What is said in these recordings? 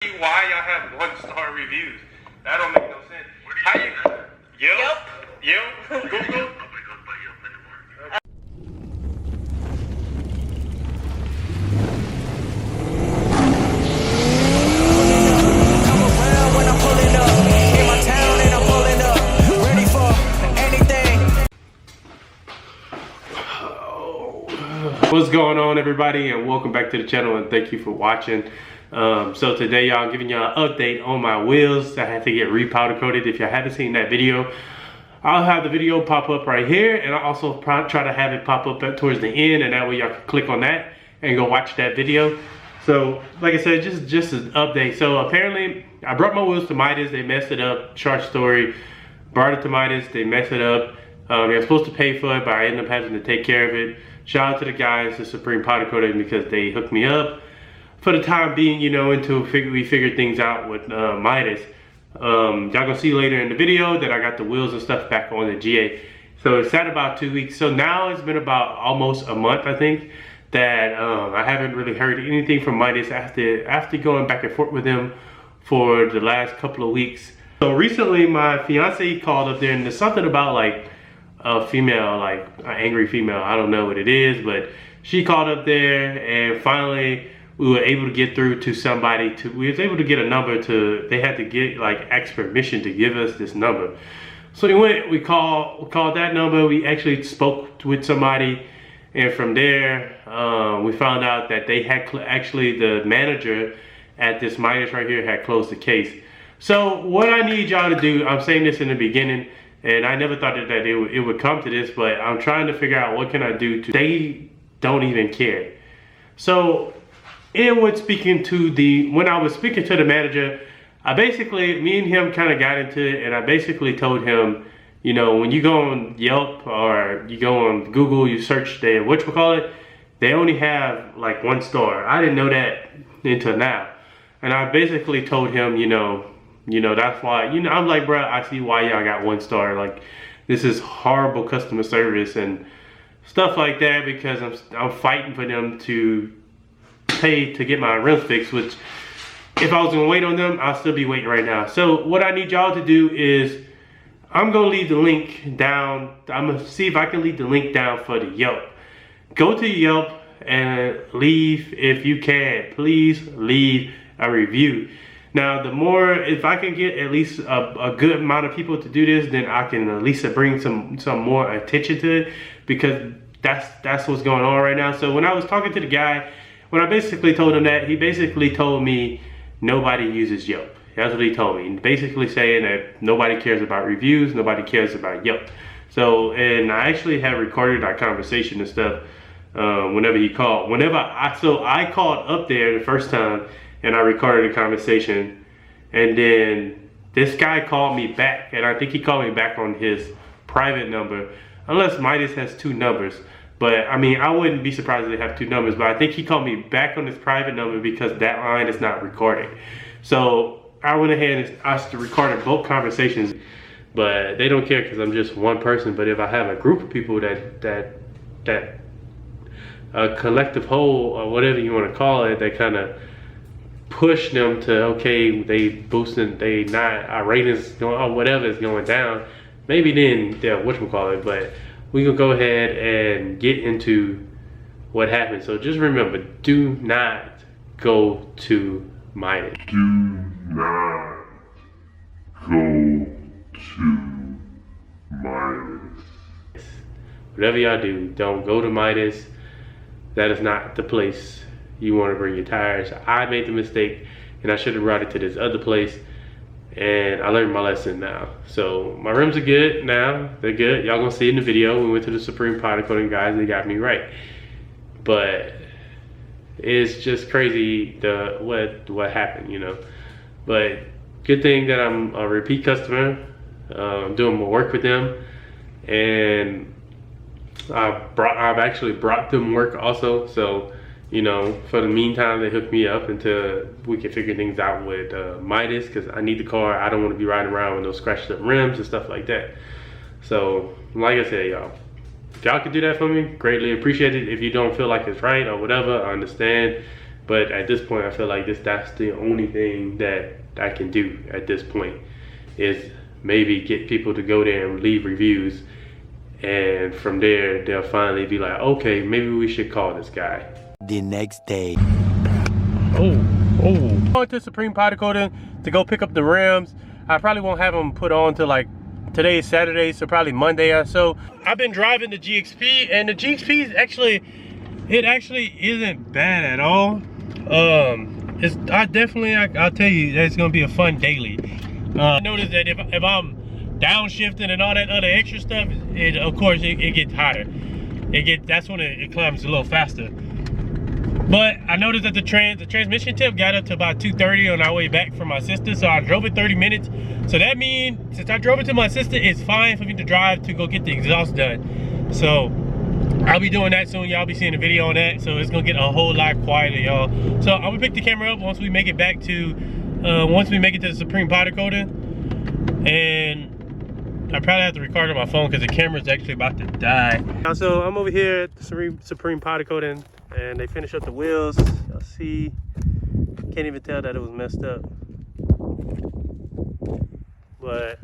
Why y'all have 1-star reviews? That don't make no sense. How you? Yelp? Google? What's going on, everybody, and welcome back to the channel, and thank you for watching. So today y'all, I'm giving y'all an update on my wheels. I had to get repowder coated. If y'all haven't seen that video, I'll have the video pop up right here, and I'll also try to have it pop up towards the end, and that way y'all can click on that and go watch that video. So like I said, just an update. So apparently I brought my wheels to MIDAS. They messed it up. Short story. Brought it to MIDAS. They messed it up. They were supposed to pay for it, but I ended up having to take care of it. Shout out to the guys, the Supreme Powder Coating, because they hooked me up for the time being, you know, until we figured things out with MIDAS. Y'all gonna see later in the video that I got the wheels and stuff back on the GA. So it's at about 2 weeks. So now it's been about almost a month, I think, that I haven't really heard anything from MIDAS after going back and forth with them for the last couple of weeks. So recently my fiance called up there, and there's something about like a female, like an angry female, I don't know what it is, but she called up there, and finally we were able to get through to somebody. We was able to get a number to, they had to get like X permission to give us this number. So we called that number. We actually spoke with somebody, and from there we found out that they had actually, the manager at this MIDAS right here had closed the case. So what I need y'all to do, I'm saying this in the beginning, and I never thought that it would come to this, but I'm trying to figure out what can I do to, they don't even care. So when I was speaking to the manager, I basically, me and him kind of got into it, and I basically told him, you know, when you go on Yelp or you go on Google, you search their, whatchamacallit, they only have like 1 star. I didn't know that until now. And I basically told him, you know, that's why, you know, I'm like, bro, I see why y'all got 1 star. Like, this is horrible customer service and stuff like that, because I'm fighting for them to pay to get my rims fixed, which if I was gonna wait on them, I'll still be waiting right now. So what I need y'all to do is, I'm gonna leave the link down. I'm gonna see if I can leave the link down for the Yelp. Go to Yelp and leave, if you can, please leave a review. Now, the more, if I can get at least a good amount of people to do this, then I can at least bring some more attention to it, because that's what's going on right now. So when I was talking to the guy, when I basically told him that, he basically told me nobody uses Yelp. That's what he told me. Basically saying that nobody cares about reviews, nobody cares about Yelp. So, and I actually have recorded our conversation and stuff whenever he called. So I called up there the first time, and I recorded a conversation, and then this guy called me back, and I think he called me back on his private number, unless MIDAS has 2 numbers. But I mean, I wouldn't be surprised if they have 2 numbers, but I think he called me back on his private number because that line is not recorded. So I went ahead and I recorded both conversations, but they don't care because I'm just one person. But if I have a group of people that a collective whole, or whatever you want to call it, that kind of push them to, okay, they boosting, they not, our ratings going, or whatever is going down, maybe then they'll whatchamacallit. But we can go ahead and get into what happened. So just remember, do not go to MIDAS. Do not go to MIDAS. Whatever y'all do, don't go to MIDAS. That is not the place you want to bring your tires. I made the mistake, and I should have brought it to this other place, and I learned my lesson now. So my rims are good now. They're good. Y'all gonna see in the video. We went to the Supreme Powder Coating guys. They got me right. But it's just crazy what happened, you know. But good thing that I'm a repeat customer. I'm doing more work with them, and I've actually brought them work also. So, you know, for the meantime, they hooked me up until we can figure things out with MIDAS, because I need the car. I don't want to be riding around with those scratched up rims and stuff like that. So, like I said, y'all, if y'all could do that for me, greatly appreciate it. If you don't feel like it's right or whatever, I understand. But at this point, I feel like that's the only thing that I can do at this point, is maybe get people to go there and leave reviews, and from there they'll finally be like, okay, maybe we should call this guy. The next day. Going to Supreme Powder Coating to go pick up the rims. I probably won't have them put on till like, today's Saturday, so probably Monday or so. I've been driving the GXP, and the GXP is actually isn't bad at all. I'll tell you that it's gonna be a fun daily. I noticed that if I'm downshifting and all that other extra stuff, of course it gets hotter. That's when it climbs a little faster. But I noticed that the transmission tip got up to about 230 on our way back from my sister, so I drove it 30 minutes. So that means, since I drove it to my sister, it's fine for me to drive to go get the exhaust done. So I'll be doing that soon. Y'all be seeing a video on that, so it's gonna get a whole lot quieter, y'all. So I'm gonna pick the camera up once we make it back to, the Supreme Powder Coating, and I probably have to record on my phone because the camera's actually about to die. So I'm over here at the Supreme Powder Coating, and they finished up the wheels. Y'all see, can't even tell that it was messed up. But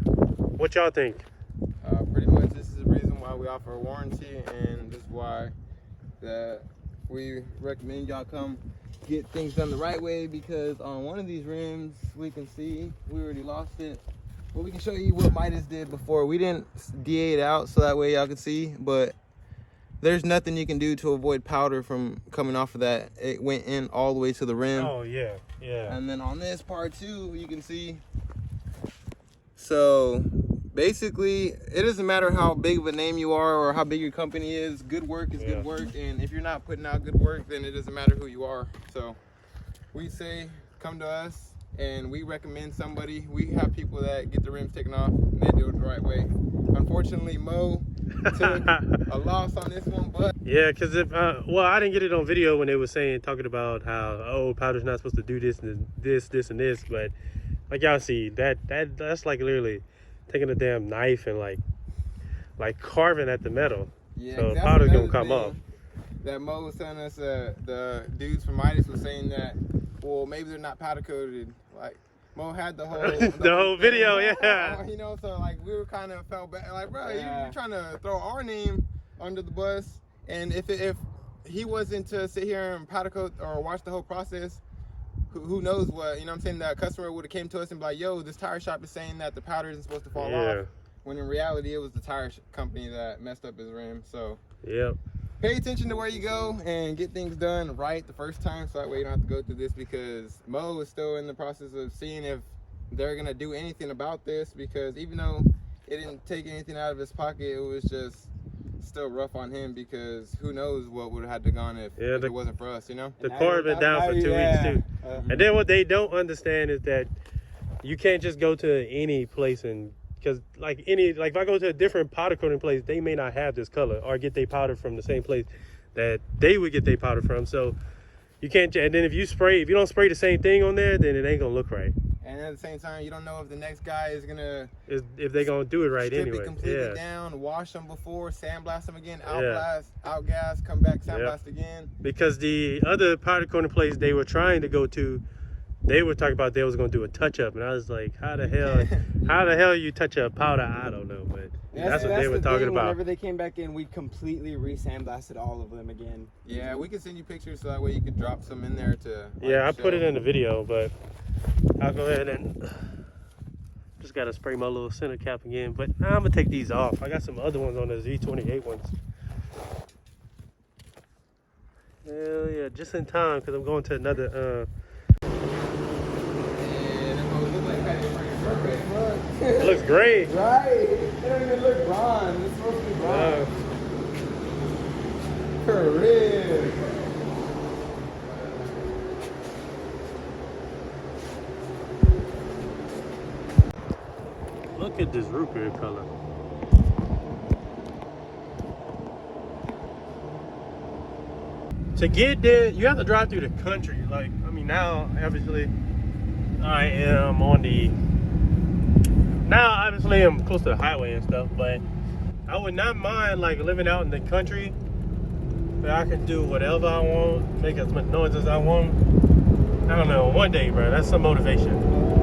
what y'all think? Pretty much this is the reason why we offer a warranty, and this is why that we recommend y'all come get things done the right way, because on one of these rims we can see we already lost it. Well, we can show you what Midas did before. We didn't DA it out so that way y'all can see, but there's nothing you can do to avoid powder from coming off of that. It went in all the way to the rim. Oh yeah, yeah. And then on this part too, you can see. So basically, it doesn't matter how big of a name you are or how big your company is. Good work is good work, and if you're not putting out good work, then it doesn't matter who you are. So we say come to us, and we recommend somebody. We have people that get the rims taken off and they do it the right way. Unfortunately, Mo took a loss on this one, but yeah, because if well, I didn't get it on video when they were talking about how powder's not supposed to do this and this and this, but like y'all see, that's like literally taking a damn knife and like carving at the metal. yeah, so powder's gonna come off. That Mo was telling us, the dudes from Midas was saying that, well, maybe they're not powder coated. Like Mo had the whole the whole video, yeah. You know, so like we were kind of felt bad, like, bro, you're trying to throw our name under the bus, and if he wasn't to sit here and powder coat or watch the whole process, who knows what, you know what I'm saying, that customer would have came to us and be like, yo, this tire shop is saying that the powder isn't supposed to fall off, when in reality it was the tire company that messed up his rim. So pay attention to where you go and get things done right the first time, so that way you don't have to go through this, because Mo is still in the process of seeing if they're gonna do anything about this, because even though it didn't take anything out of his pocket, it was just still rough on him, because who knows what would have had to gone if it wasn't for us, you know. The car been down for 2 weeks too. And then what they don't understand is that you can't just go to any place, and because like if I go to a different powder coating place, they may not have this color or get their powder from the same place that they would get their powder from. So you can't, and then if you don't spray the same thing on there, then it ain't gonna look right. And at the same time, you don't know if the next guy is gonna if they're gonna do it right strip anyway. It completely down, wash them before, sandblast them again, outgas, come back, sandblast again. Because the other powder coating place they were trying to go to, they were talking about they was gonna do a touch up, and I was like, how the hell you touch up powder? I don't know, but that's what they were talking about. Whenever they came back in, we completely re-sandblasted all of them again. Yeah, we can send you pictures so that way you could drop some in there to. Yeah, I put it in the video, but I'll go ahead and just gotta spray my little center cap again. But I'm gonna take these off. I got some other ones on the Z28 ones. Hell yeah, just in time because I'm going to another. It looks great. Right? It don't even look bronze. It's supposed to be bronze. For real. Look at this root beer color. To get there, you have to drive through the country. Like, I mean, now, obviously, obviously I'm close to the highway and stuff, but I would not mind like living out in the country where I can do whatever I want, make as much noise as I want. I don't know, one day, bro. That's some motivation.